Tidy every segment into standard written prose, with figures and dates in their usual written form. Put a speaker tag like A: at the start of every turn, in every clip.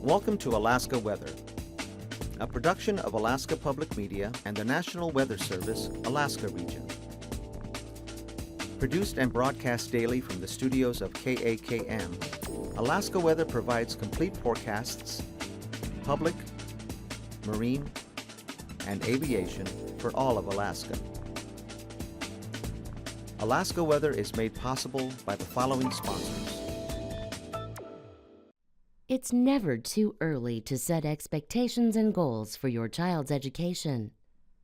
A: Welcome to Alaska Weather, a production of Alaska Public Media and the National Weather Service, Alaska Region. Produced and broadcast daily from the studios of KAKM, Alaska Weather provides complete forecasts, public, marine, and aviation for all of Alaska. Alaska Weather is made possible by the following sponsors.
B: It's never too early to set expectations and goals for your child's education.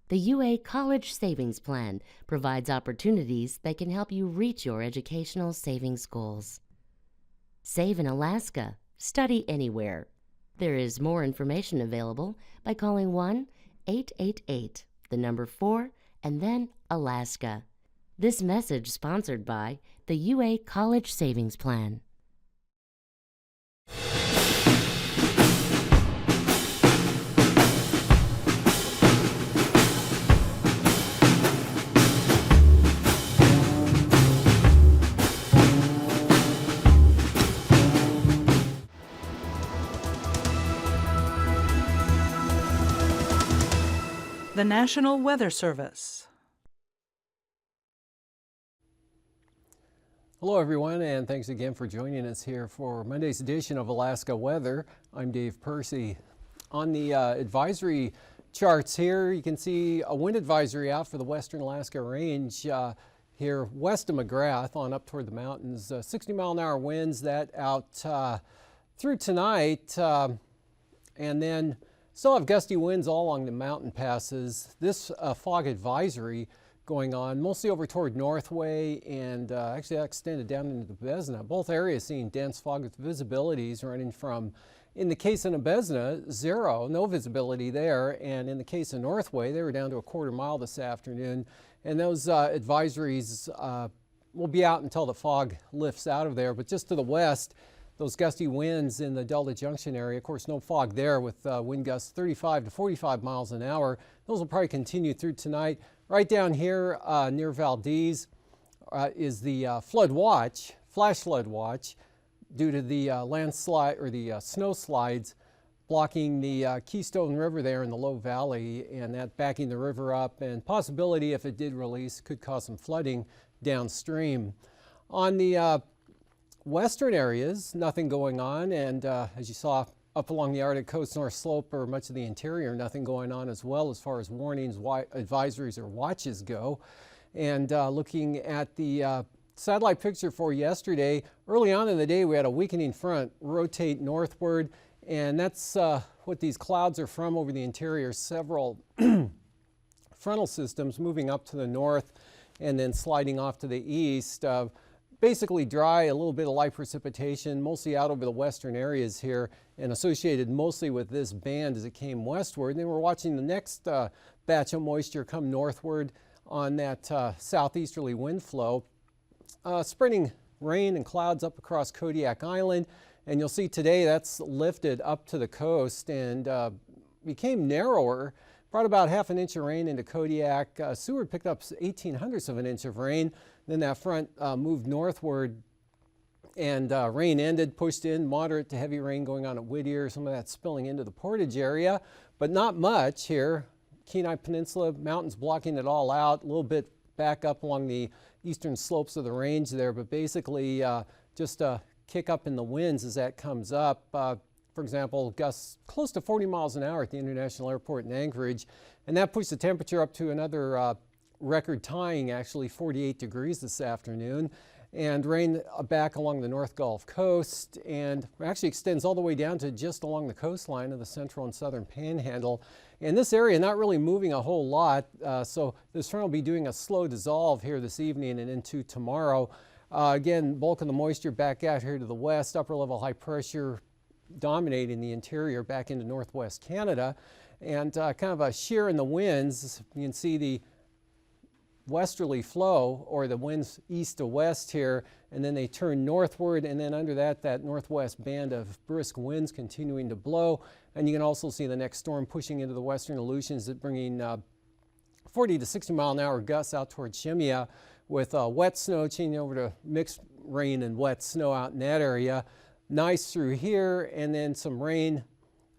B: The UA College Savings Plan provides opportunities that can help you reach your educational savings goals. Save in Alaska. Study anywhere. There is more information available by calling 1-888, the number 4, and then Alaska. This message sponsored by the UA College Savings Plan.
C: The National Weather Service.
D: Hello everyone, and thanks again for joining us here for Monday's edition of Alaska Weather. I'm Dave Percy. On the advisory charts here, you can see a wind advisory out for the Western Alaska Range here west of McGrath on up toward the mountains. 60-mile-an-hour winds that out through tonight, and then still have gusty winds all along the mountain passes. This fog advisory going on mostly over toward Northway, and actually that extended down into the Besna. Both areas seeing dense fog with visibilities running from, in the case of Besna, 0, no visibility there, and in the case of Northway, they were down to a quarter mile this afternoon. And those advisories will be out until the fog lifts out of there. But just to the west, those gusty winds in the Delta Junction area, of course no fog there with wind gusts 35 to 45 miles an hour. Those will probably continue through tonight. Right down here near Valdez is the flood watch, flash flood watch, due to the landslide or the snow slides blocking the Keystone River there in the low valley, and that backing the river up, and possibility if it did release could cause some flooding downstream. On the western areas, nothing going on, and as you saw up along the Arctic coast, North Slope, or much of the interior, nothing going on as well as far as warnings, advisories, or watches go. And looking at the satellite picture for yesterday, early on in the day we had a weakening front rotate northward, and that's what these clouds are from over the interior. Several frontal systems moving up to the north and then sliding off to the east. Basically dry, a little bit of light precipitation, mostly out over the western areas here, and associated mostly with this band as it came westward. And then we're watching the next batch of moisture come northward on that southeasterly wind flow, spreading rain and clouds up across Kodiak Island. And you'll see today that's lifted up to the coast and became narrower. Brought about half an inch of rain into Kodiak. Seward picked up 0.18 of an inch of rain. Then that front moved northward, and rain ended, pushed in, moderate to heavy rain going on at Whittier, some of that spilling into the Portage area, but not much here. Kenai Peninsula, mountains blocking it all out, a little bit back up along the eastern slopes of the range there, but basically just a kick up in the winds as that comes up. For example, gusts close to 40 miles an hour at the International Airport in Anchorage, and that pushed the temperature up to another record tying, actually 48 degrees this afternoon, and rain back along the North Gulf Coast, and actually extends all the way down to just along the coastline of the central and southern panhandle. And this area not really moving a whole lot, so this front will be doing a slow dissolve here this evening and into tomorrow. Again, bulk of the moisture back out here to the west, upper level high pressure dominating the interior back into northwest Canada, and kind of a shear in the winds. You can see the westerly flow, or the winds east to west here, and then they turn northward, and then under that, that northwest band of brisk winds continuing to blow. And you can also see the next storm pushing into the western Aleutians, bringing 40 to 60 mile an hour gusts out towards Shemya, with wet snow changing over to mixed rain and wet snow out in that area. Nice through here, and then some rain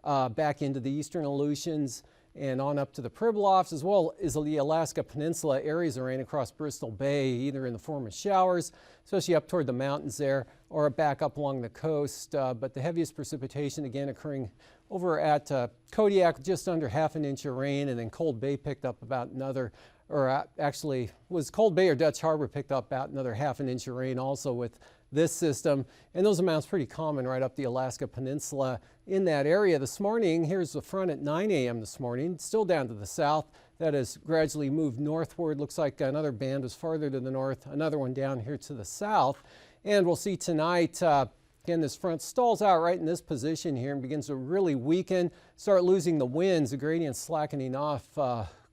D: back into the eastern Aleutians and on up to the Pribilofs, as well as the Alaska Peninsula. Areas of rain across Bristol Bay, either in the form of showers, especially up toward the mountains there, or back up along the coast. But the heaviest precipitation again occurring over at Kodiak, just under ½ an inch of rain, and then Cold Bay picked up about another, or actually was Cold Bay or Dutch Harbor picked up about another ½ an inch of rain also with this system. And those amounts pretty common right up the Alaska Peninsula in that area. This morning, here's the front at 9 a.m. this morning, still down to the south. That has gradually moved northward. Looks like another band was farther to the north, another one down here to the south. And we'll see tonight, again, this front stalls out right in this position here and begins to really weaken, start losing the winds, the gradients slackening off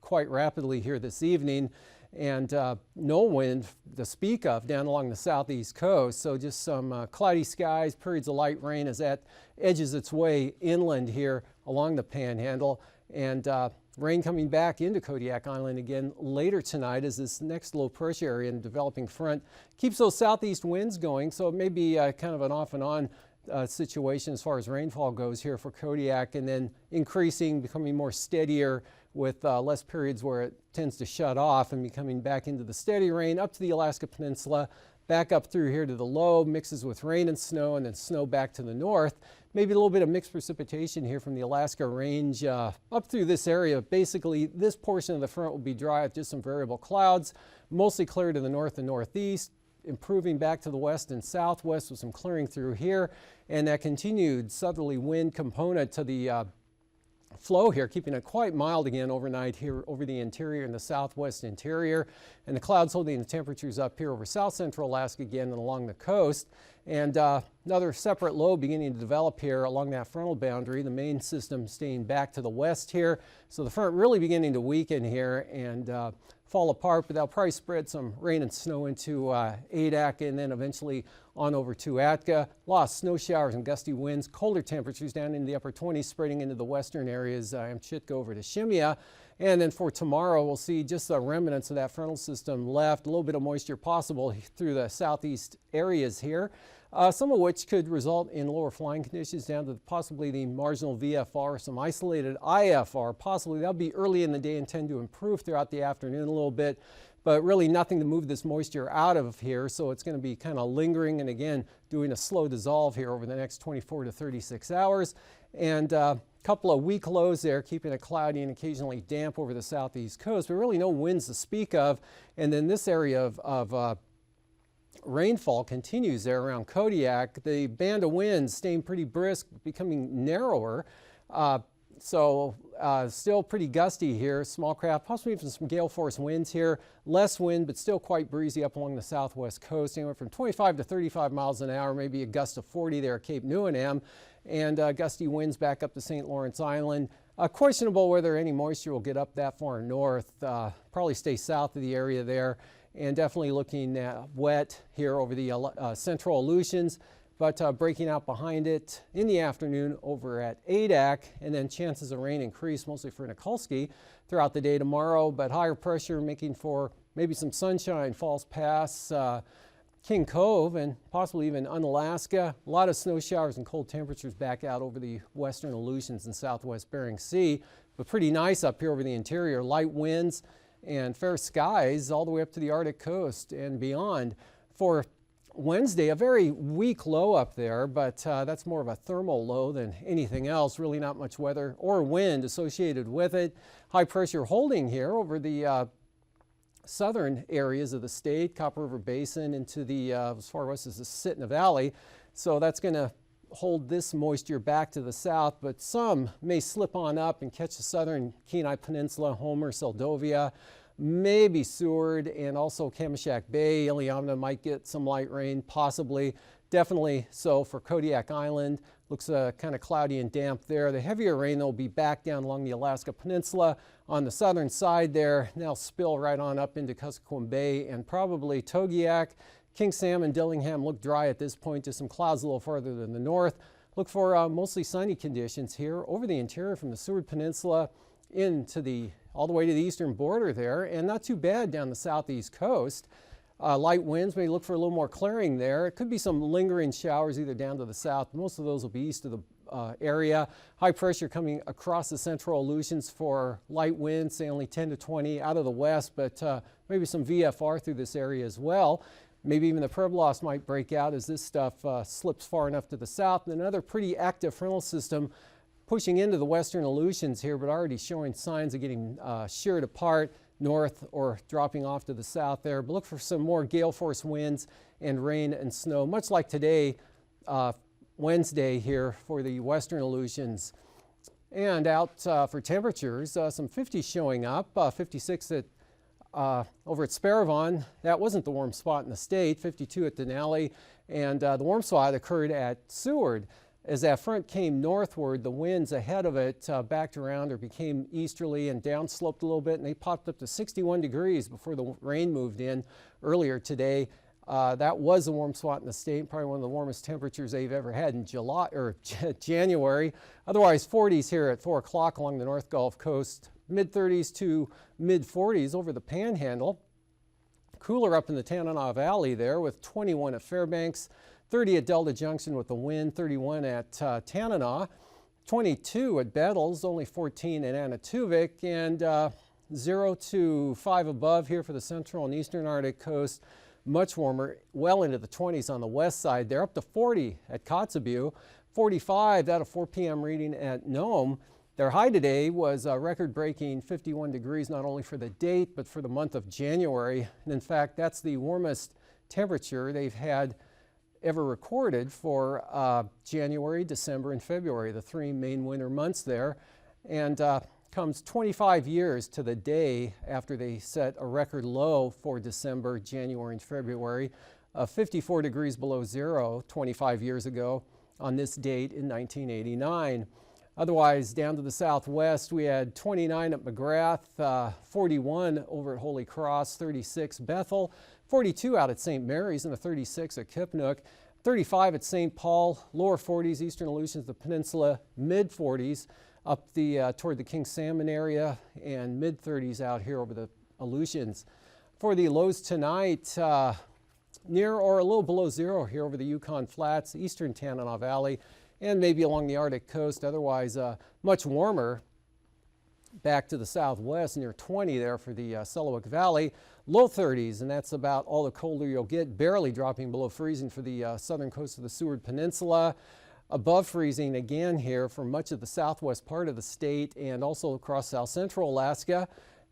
D: quite rapidly here this evening, and no wind to speak of down along the southeast coast. So just some cloudy skies, periods of light rain as that edges its way inland here along the Panhandle, and rain coming back into Kodiak Island again later tonight as this next low pressure area and developing front keeps those southeast winds going. So it may be kind of an off and on situation as far as rainfall goes here for Kodiak, and then increasing, becoming more steadier with less periods where it tends to shut off, and becoming back into the steady rain up to the Alaska Peninsula, back up through here to the low, mixes with rain and snow, and then snow back to the north. Maybe a little bit of mixed precipitation here from the Alaska Range up through this area. Basically, this portion of the front will be dry with just some variable clouds, mostly clear to the north and northeast, improving back to the west and southwest with some clearing through here, and that continued southerly wind component to the flow here, keeping it quite mild again overnight here over the interior and the southwest interior, and the clouds holding the temperatures up here over south central Alaska again and along the coast. And another separate low beginning to develop here along that frontal boundary, the main system staying back to the west here. So the front really beginning to weaken here and fall apart, but they'll probably spread some rain and snow into Adak and then eventually on over to Atka. A lot of snow showers and gusty winds, colder temperatures down in the upper 20s, spreading into the western areas, Amchitka over to Shemya. And then for tomorrow, we'll see just the remnants of that frontal system left, a little bit of moisture possible through the southeast areas here, some of which could result in lower flying conditions down to possibly the marginal VFR, some isolated IFR, possibly. That'll be early in the day and tend to improve throughout the afternoon a little bit, but really nothing to move this moisture out of here. So it's going to be kind of lingering and again doing a slow dissolve here over the next 24 to 36 hours. And couple of weak lows there, keeping it cloudy and occasionally damp over the southeast coast, but really no winds to speak of. And then this area of rainfall continues there around Kodiak. The band of winds staying pretty brisk, becoming narrower. So still pretty gusty here, small craft, possibly even some gale force winds here. Less wind, but still quite breezy up along the southwest coast, anywhere from 25 to 35 miles an hour, maybe a gust of 40 there at Cape Newenham, and gusty winds back up to St. Lawrence Island. Questionable whether any moisture will get up that far north, probably stay south of the area there, and definitely looking wet here over the central Aleutians, but breaking out behind it in the afternoon over at Adak, and then chances of rain increase mostly for Nikolsky throughout the day tomorrow, but higher pressure making for maybe some sunshine, Falls Pass, King Cove, and possibly even Unalaska. A lot of snow showers and cold temperatures back out over the western Aleutians and southwest Bering Sea, but pretty nice up here over the interior. Light winds and fair skies all the way up to the Arctic coast and beyond. For Wednesday, a very weak low up there, but that's more of a thermal low than anything else. Really not much weather or wind associated with it. High pressure holding here over the southern areas of the state, Copper River Basin into the as far west as the Sitna Valley. So that's going to hold this moisture back to the south, but some may slip on up and catch the southern Kenai Peninsula, Homer, Seldovia, maybe Seward, and also Kamishak Bay. Iliamna might get some light rain, possibly. Definitely so for Kodiak Island. Looks kind of cloudy and damp there. The heavier rain will be back down along the Alaska Peninsula on the southern side there. Now spill right on up into Kuskokwim Bay and probably Togiak. King Sam and Dillingham look dry at this point, just some clouds a little farther than the north. Look for mostly sunny conditions here over the interior from the Seward Peninsula into all the way to the eastern border there, and not too bad down the southeast coast. Light winds, may look for a little more clearing there. It could be some lingering showers either down to the south. Most of those will be east of the area. High pressure coming across the central Aleutians for light winds, say only 10 to 20 out of the west, but maybe some VFR through this area as well. Maybe even the Percy might break out as this stuff slips far enough to the south. And another pretty active frontal system pushing into the western Aleutians here, but already showing signs of getting sheared apart north or dropping off to the south there. But look for some more gale force winds and rain and snow, much like today, Wednesday here for the western Aleutians. And out for temperatures, some 50s showing up, 56 at over at Sparivon. That wasn't the warm spot in the state, 52 at Denali, and the warm spot occurred at Seward. As that front came northward, the winds ahead of it backed around or became easterly and downsloped a little bit, and they popped up to 61 degrees before the rain moved in earlier today. That was the warm spot in the state, probably one of the warmest temperatures they've ever had in July or January. Otherwise, 40s here at 4 o'clock along the North Gulf Coast, mid-30s to mid-40s over the Panhandle. Cooler up in the Tanana Valley there with 21 at Fairbanks, 30 at Delta Junction with the wind, 31 at Tanana, 22 at Bettles, only 14 at Anatuvik, and 0 to 5 above here for the central and eastern Arctic coast. Much warmer, well into the 20s on the west side. They're up to 40 at Kotzebue, 45 at a 4 p.m. reading at Nome. Their high today was a record-breaking 51 degrees, not only for the date, but for the month of January. And in fact, that's the warmest temperature they've had ever recorded for January, December, and February, the 3 main winter months there. And comes 25 years to the day after they set a record low for December, January, and February of 54 degrees below zero 25 years ago on this date in 1989. Otherwise, down to the southwest, we had 29 at McGrath, 41 over at Holy Cross, 36 Bethel, 42 out at St. Mary's, and a 36 at Kipnook, 35 at St. Paul, lower 40s, eastern Aleutians, the peninsula, mid 40s, up toward the King Salmon area, and mid 30s out here over the Aleutians. For the lows tonight, near or a little below zero here over the Yukon Flats, eastern Tanana Valley, and maybe along the Arctic coast. Otherwise, much warmer back to the southwest, near 20 there for the Selawik Valley. Low 30s, and that's about all the colder you'll get, barely dropping below freezing for the southern coast of the Seward Peninsula. Above freezing again here for much of the southwest part of the state and also across south central Alaska.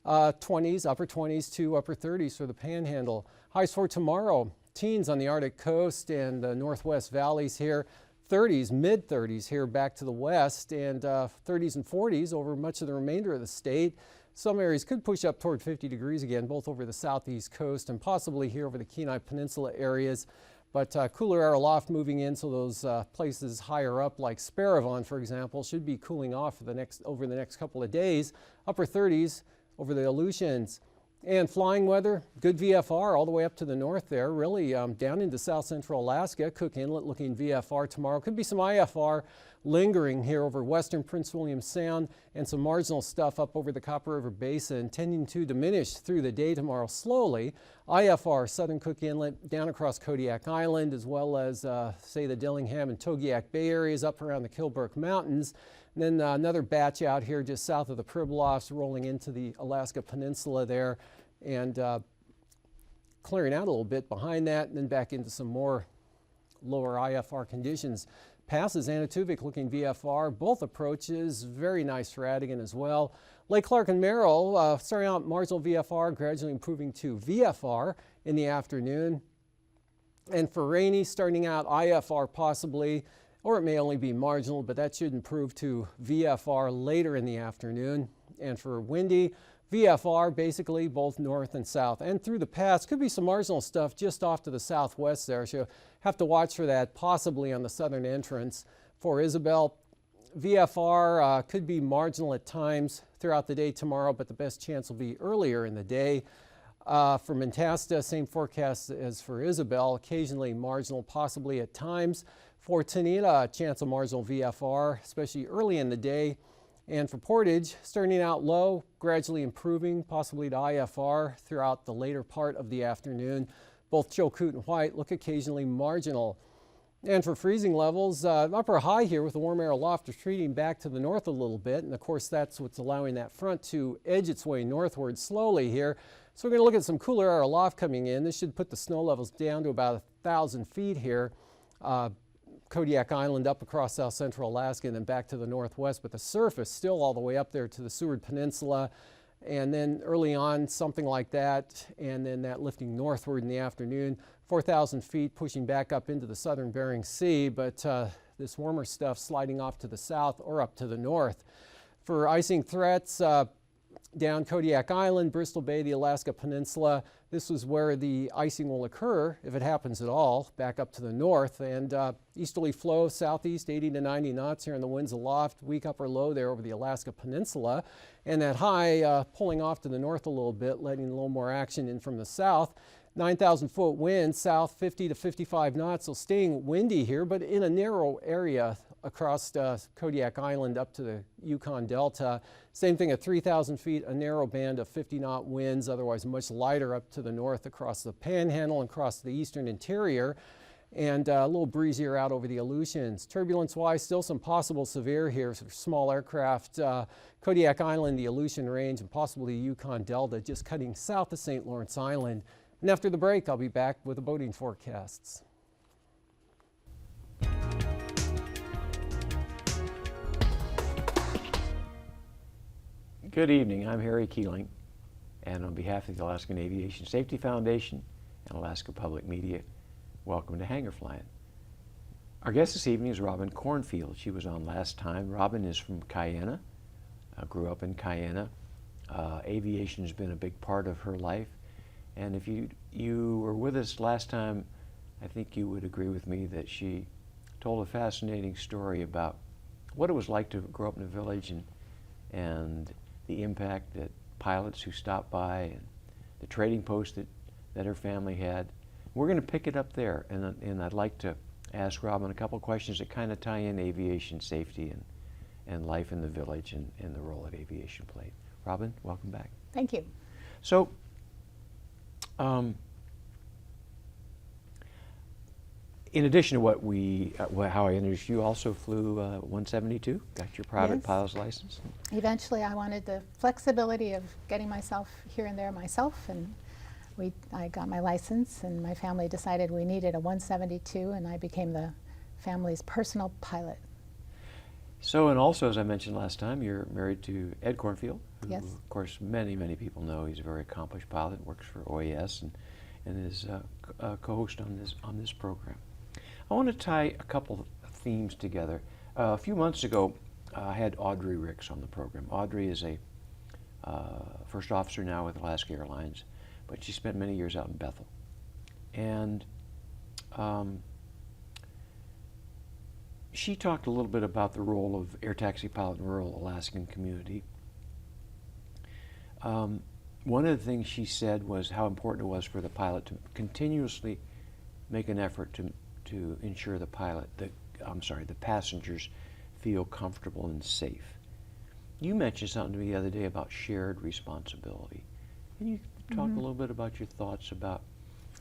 D: 20s, upper 20s to upper 30s for the Panhandle. Highs for tomorrow, teens on the Arctic coast and the northwest valleys here. 30s, mid 30s here back to the west, and 30s and 40s over much of the remainder of the state. Some areas could push up toward 50 degrees again, both over the southeast coast and possibly here over the Kenai Peninsula areas. But cooler air aloft moving in, so those places higher up like Sparivon, for example, should be cooling off for over the next couple of days. Upper 30s over the Aleutians. And flying weather, good VFR all the way up to the north there, really down into south central Alaska. Cook Inlet looking VFR tomorrow. Could be some IFR lingering here over western Prince William Sound and some marginal stuff up over the Copper River Basin, tending to diminish through the day tomorrow slowly. IFR, southern Cook Inlet, down across Kodiak Island, as well as, say, the Dillingham and Togiak Bay areas up around the Kilburk Mountains. And then another batch out here just south of the Pribilofs, rolling into the Alaska Peninsula there and clearing out a little bit behind that, and then back into some more lower IFR conditions. Passes Anatuvik looking VFR, both approaches, very nice for Adigan as well. Lake Clark and Merrill starting out marginal VFR, gradually improving to VFR in the afternoon. And for Rainy, starting out IFR possibly, or it may only be marginal, but that should improve to VFR later in the afternoon. And for Windy, VFR basically both north and south and through the pass. Could be some marginal stuff just off to the southwest there, so have to watch for that possibly on the southern entrance. For Isabel, VFR could be marginal at times throughout the day tomorrow, but the best chance will be earlier in the day. For Mentasta, same forecast as for Isabel, occasionally marginal, possibly at times. For Tanita, a chance of marginal VFR, especially early in the day. And for Portage, starting out low, gradually improving, possibly to IFR throughout the later part of the afternoon. Both Chilkoot and White look occasionally marginal. And for freezing levels, upper high here with the warm air aloft retreating back to the north a little bit. And of course, that's what's allowing that front to edge its way northward slowly here. So we're going to look at some cooler air aloft coming in. This should put the snow levels down to about 1,000 feet here. Kodiak Island up across south central Alaska and then back to the northwest, but the surface still all the way up there to the Seward Peninsula. And then early on, something like that, and then that lifting northward in the afternoon, 4,000 feet pushing back up into the southern Bering Sea, but this warmer stuff sliding off to the south or up to the north. For icing threats, down Kodiak Island, Bristol Bay, the Alaska Peninsula, this is where the icing will occur, if it happens at all, back up to the north. And easterly flow southeast, 80 to 90 knots here in the winds aloft, weak upper low there over the Alaska Peninsula. And that high pulling off to the north a little bit, letting a little more action in from the south. 9,000 foot wind, south 50 to 55 knots, so staying windy here, but in a narrow area across Kodiak Island up to the Yukon Delta. Same thing at 3,000 feet, a narrow band of 50-knot winds, otherwise much lighter up to the north across the Panhandle and across the eastern interior, and a little breezier out over the Aleutians. Turbulence-wise, still some possible severe here for small aircraft. Kodiak Island, the Aleutian Range, and possibly the Yukon Delta, just cutting south of St. Lawrence Island. And after the break, I'll be back with the boating forecasts.
E: Good evening, I'm Harry Keeling, and on behalf of the Alaskan Aviation Safety Foundation and Alaska Public Media, welcome to Hangar Flying. Our guest this evening is Robin Cornfield. She was on last time. Robin is from Cayena, grew up in Cayena. Aviation has been a big part of her life, and if you were with us last time, I think you would agree with me that she told a fascinating story about what it was like to grow up in a village and the impact that pilots who stopped by and the trading post that her family had. We're going to pick it up there, and I'd like to ask Robin a couple of questions that kind of tie in aviation safety and life in the village and the role that aviation played. Robin, welcome back.
F: Thank you.
E: So, in addition to how I introduced you, also flew 172, got your private
F: Yes.
E: pilot's license.
F: Eventually, I wanted the flexibility of getting myself here and there myself, and I got my license, and my family decided we needed a 172, and I became the family's personal pilot.
E: So, and also, as I mentioned last time, you're married to Ed Cornfield, who,
F: Yes.
E: of course, many people know. He's a very accomplished pilot, works for OAS, and is a co-host on this program. I want to tie a couple of themes together. A few months ago, I had Audrey Ricks on the program. Audrey is a first officer now with Alaska Airlines, but she spent many years out in Bethel. And she talked a little bit about the role of air taxi pilot in the rural Alaskan community. One of the things she said was how important it was for the pilot to continuously make an effort to ensure the passengers feel comfortable and safe. You mentioned something to me the other day about shared responsibility. Can you talk a little bit about your thoughts about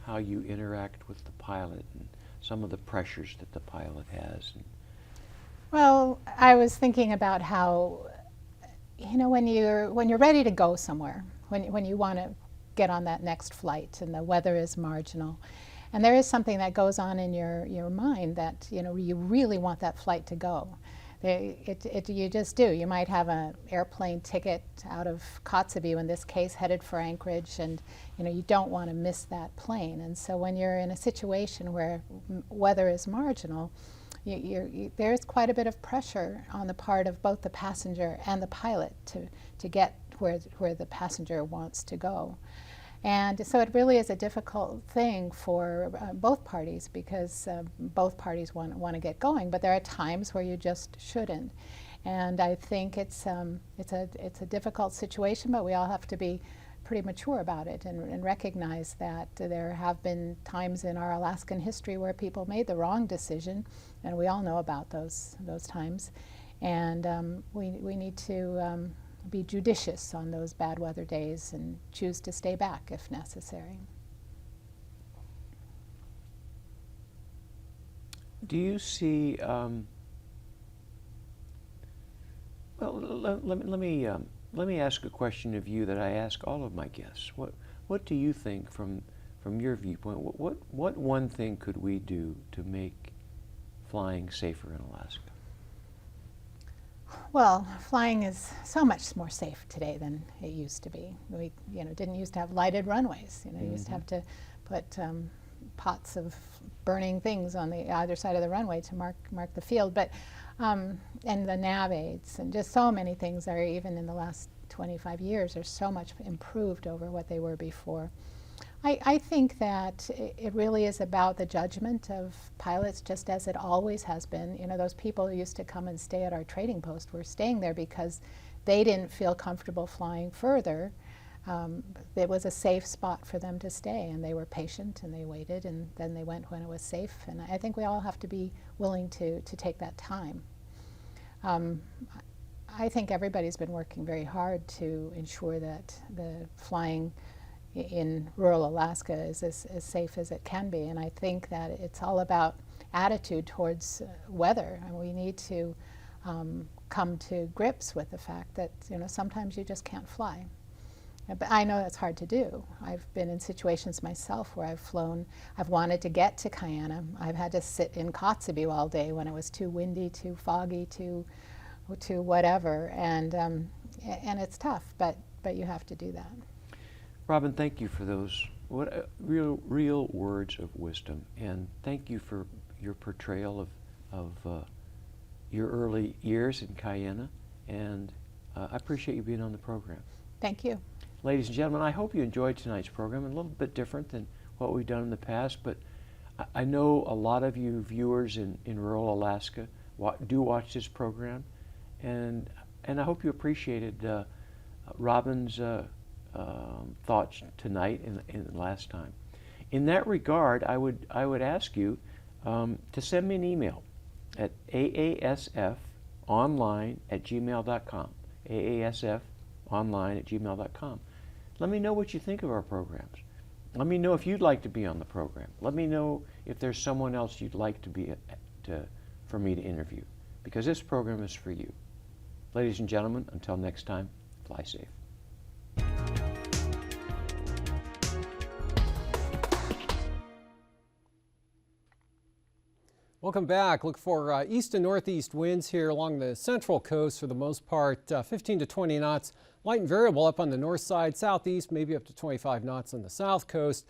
E: how you interact with the pilot and some of the pressures that the pilot has?
F: Well, I was thinking about how, when you're ready to go somewhere, when you want to get on that next flight and the weather is marginal, and there is something that goes on in your mind that you really want that flight to go. You just do. You might have an airplane ticket out of Kotzebue, in this case, headed for Anchorage, and you don't want to miss that plane. And so when you're in a situation where weather is marginal, there's quite a bit of pressure on the part of both the passenger and the pilot to get where the passenger wants to go. And so it really is a difficult thing for both parties, because both parties want to get going, but there are times where you just shouldn't. And I think it's a difficult situation, but we all have to be pretty mature about it and recognize that there have been times in our Alaskan history where people made the wrong decision, and we all know about those times. And we need to be judicious on those bad weather days and choose to stay back if necessary.
E: Do you see, well, let me ask a question of you that I ask all of my guests. What do you think from your viewpoint? What one thing could we do to make flying safer in Alaska?
F: Well, flying is so much more safe today than it used to be. We, didn't used to have lighted runways. You used to have to put pots of burning things on the either side of the runway to mark the field. But and the nav aids and just so many things are, even in the last 25 years, are so much improved over what they were before. I think that it really is about the judgment of pilots, just as it always has been. Those people who used to come and stay at our trading post were staying there because they didn't feel comfortable flying further. It was a safe spot for them to stay, and they were patient and they waited, and then they went when it was safe. And I think we all have to be willing to take that time. I think everybody's been working very hard to ensure that the flying in rural Alaska is as safe as it can be, and I think that it's all about attitude towards weather, and we need to come to grips with the fact that sometimes you just can't fly. But I know that's hard to do. I've been in situations myself where I've wanted to get to Kayana. I've had to sit in Kotzebue all day when it was too windy, too foggy, too whatever, and it's tough, but you have to do that.
E: Robin, thank you for those real words of wisdom, and thank you for your portrayal of your early years in Kayana, and I appreciate you being on the program.
F: Thank you.
E: Ladies and gentlemen, I hope you enjoyed tonight's program. A little bit different than what we've done in the past, but I know a lot of you viewers in rural Alaska do watch this program, and I hope you appreciated Robin's thoughts tonight and last time. In that regard, I would ask you to send me an email at aasfonline@gmail.com. aasfonline@gmail.com. Let me know what you think of our programs. Let me know if you'd like to be on the program. Let me know if there's someone else you'd like for me to interview, because this program is for you. Ladies and gentlemen, until next time, fly safe.
D: Welcome back. Look for east and northeast winds here along the central coast for the most part, 15 to 20 knots. Light and variable up on the north side, southeast, maybe up to 25 knots on the south coast.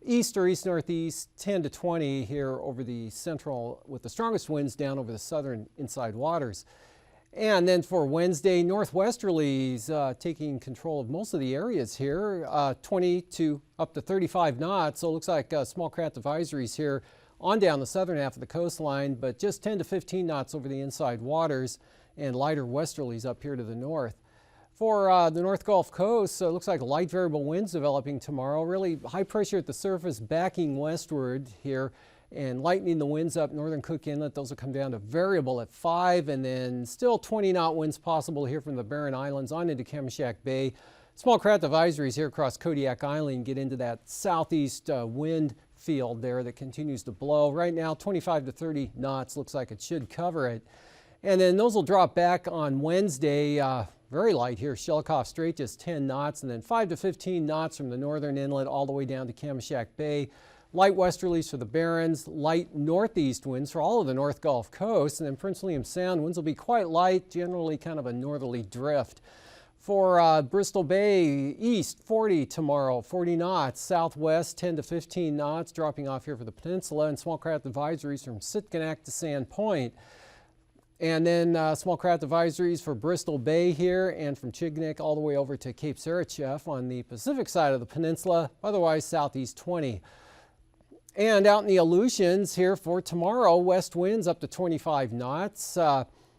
D: East or east-northeast, 10 to 20 here over the central, with the strongest winds down over the southern inside waters. And then for Wednesday, northwesterlies taking control of most of the areas here, 20 to up to 35 knots. So it looks like small craft advisories here on down the southern half of the coastline, but just 10 to 15 knots over the inside waters, and lighter westerlies up here to the north. For the North Gulf Coast, it looks like light variable winds developing tomorrow. Really high pressure at the surface backing westward here and lightening the winds up northern Cook Inlet. Those will come down to variable at 5, and then still 20-knot winds possible here from the Barren Islands on into Kamishak Bay. Small craft advisories here across Kodiak Island get into that southeast wind field there that continues to blow. Right now, 25 to 30 knots looks like it should cover it. And then those will drop back on Wednesday. Very light here, Shelikof Strait, just 10 knots, and then 5 to 15 knots from the northern inlet all the way down to Kamishak Bay. Light westerlies for the Barrens, light northeast winds for all of the North Gulf Coast, and then Prince William Sound winds will be quite light, generally kind of a northerly drift. For Bristol Bay, east 40 tomorrow, 40 knots, southwest 10 to 15 knots, dropping off here for the peninsula, and small craft advisories from Sitkinak to Sand Point. And then small craft advisories for Bristol Bay here and from Chignik all the way over to Cape Sarachev on the Pacific side of the peninsula, otherwise southeast 20. And out in the Aleutians here for tomorrow, west winds up to 25 knots,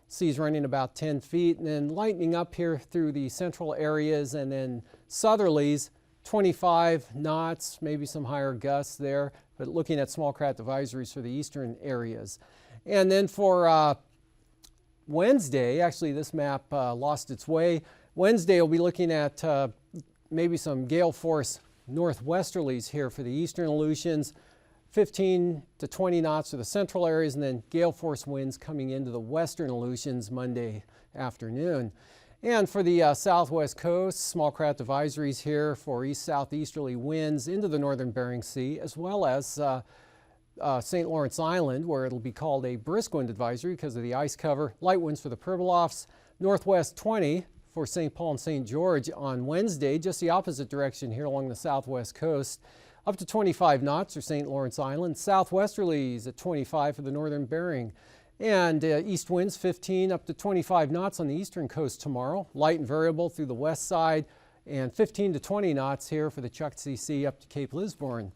D: seas running about 10 feet, and then lightening up here through the central areas, and then southerlies 25 knots, maybe some higher gusts there, but looking at small craft advisories for the eastern areas. And then for Wednesday, actually this map lost its way. Wednesday we'll be looking at maybe some gale force northwesterlies here for the eastern Aleutians. 15 to 20 knots for the central areas, and then gale force winds coming into the western Aleutians Monday afternoon. And for the southwest coast, small craft advisories here for east-southeasterly winds into the northern Bering Sea, as well as St. Lawrence Island, where it'll be called a brisk wind advisory because of the ice cover. Light winds for the Pribilofs, northwest 20 for St. Paul and St. George on Wednesday, just the opposite direction here along the southwest coast. Up to 25 knots for St. Lawrence Island, southwesterlies at 25 for the northern Bering. And east winds 15 up to 25 knots on the eastern coast tomorrow. Light and variable through the west side, and 15 to 20 knots here for the Chukchi Sea up to Cape Lisburne.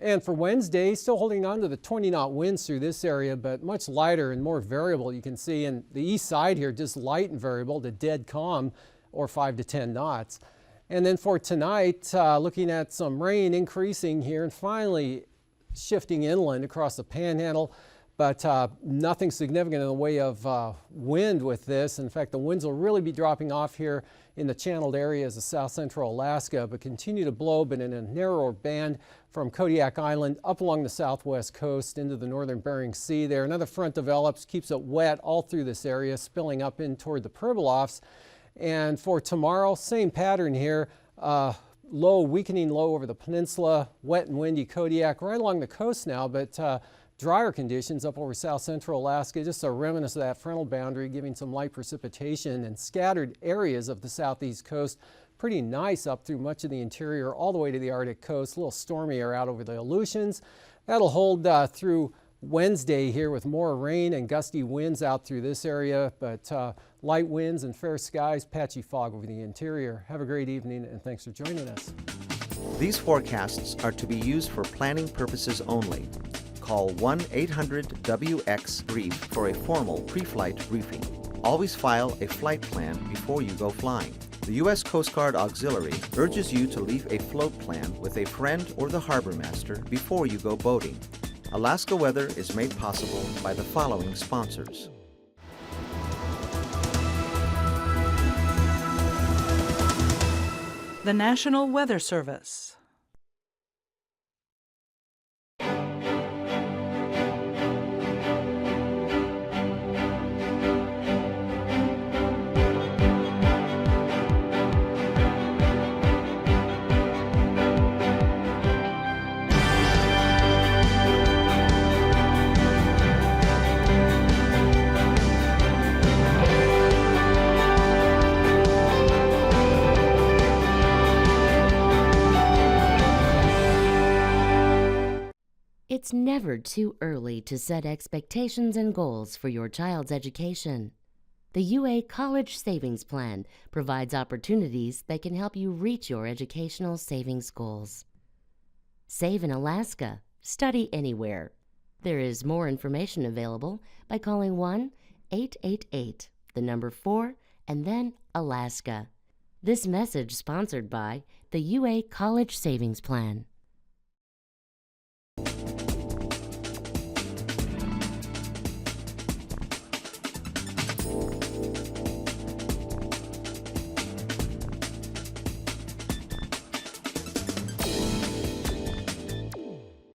D: And for Wednesday, still holding on to the 20-knot winds through this area, but much lighter and more variable. You can see in the east side here, just light and variable to dead calm, or 5 to 10 knots. And then for tonight, looking at some rain increasing here and finally shifting inland across the Panhandle, but nothing significant in the way of wind with this. In fact, the winds will really be dropping off here in the channeled areas of south central Alaska, but continue to blow, but in a narrower band from Kodiak Island up along the southwest coast into the northern Bering Sea there. Another front develops, keeps it wet all through this area, spilling up in toward the Pribilofs. And for tomorrow, same pattern here. Low, weakening low over the peninsula, wet and windy Kodiak right along the coast now, but drier conditions up over south central Alaska, just a remnants of that frontal boundary, giving some light precipitation and scattered areas of the southeast coast. Pretty nice up through much of the interior, all the way to the Arctic coast. A little stormier out over the Aleutians. That'll hold through Wednesday here with more rain and gusty winds out through this area, but light winds and fair skies, patchy fog over the interior. Have a great evening, and thanks for joining us.
A: These forecasts are to be used for planning purposes only. Call 1-800-WX-BRIEF for a formal pre-flight briefing. Always file a flight plan before you go flying. The U.S. Coast Guard Auxiliary urges you to leave a float plan with a friend or the harbor master before you go boating. Alaska Weather is made possible by the following sponsors.
C: The National Weather Service.
B: It's never too early to set expectations and goals for your child's education. The UA College Savings Plan provides opportunities that can help you reach your educational savings goals. Save in Alaska. Study anywhere. There is more information available by calling 1-888, the number 4, and then Alaska. This message sponsored by the UA College Savings Plan.